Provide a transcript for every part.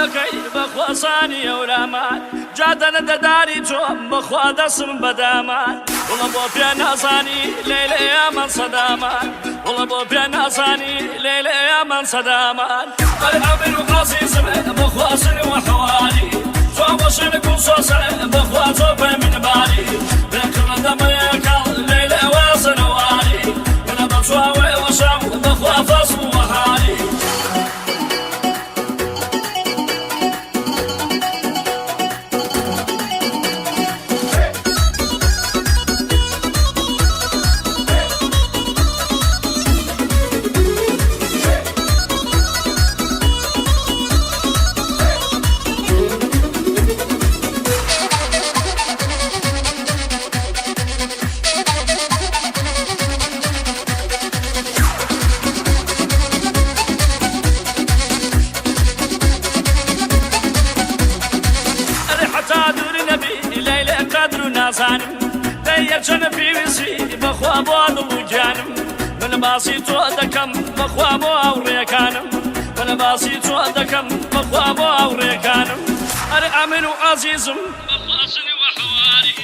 دەکەی بەخواسانی ئەورامان جادەنە دەداری تۆم بەخوا دەسم بەدامان وڵە بۆ پێ نازانی لەیلە یامان سەدامان وڵە بۆ پێ نازانی لەیلە یامان سەدامان ئەمیر و عەزیزم بەخواسن و حەوالی تۆ بۆ شوێنە گوڵ سۆسە بەخوا تۆ پێ منباری بێکڕە دەمەیەکەڵ لەیلە وازنەواری منە بە چواوێ وەشەم بەخوا فەسم و وەهاری دەیەچەنە پێویستی بەخوا بۆ دڵ و گیانم من باسی تۆ دەکەم بەخوا بۆ هاوڕێکانم من باسی تۆ دەکەم بەخوا بۆ هاوڕێکانم ئەرێ ئەمیر و عەزیزم بەخواسنی وە حەواری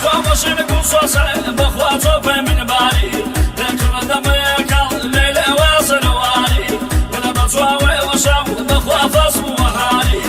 تۆ بۆ شوێنە گوڵ سۆسە بەخوا تۆ پێ منباری بێکڕە دەمەیەکەڵ لەیلە وازنەواری منە بە چواوێ وەشەم بەخوا فەسم و وەهاری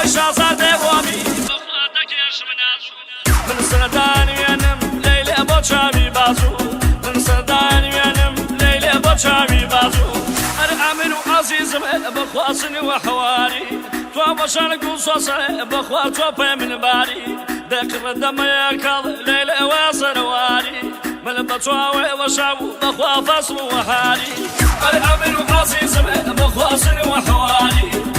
وەی شازادێ وەمی بەخوا دەکێش منازوو من سەردانوێنم لەیلێ بۆ چاوی بازوو من سەردانوێنم لەیلێ بۆ چاوی بازوو ئەرێ ئەمیر و عەزیزم بەخواسنی وە حەواری تۆ بۆ شوێنە گوڵ سۆسە بەخوا تۆ پێ منباری بێکڕە دەمەیەکەڵ لەیلێ وازنەواری من بە چواوێ وەشەم بەخوا فەسم و وەهاری ئەرێ ئەمیر و عەزیزم بەخواسنی وە حەواری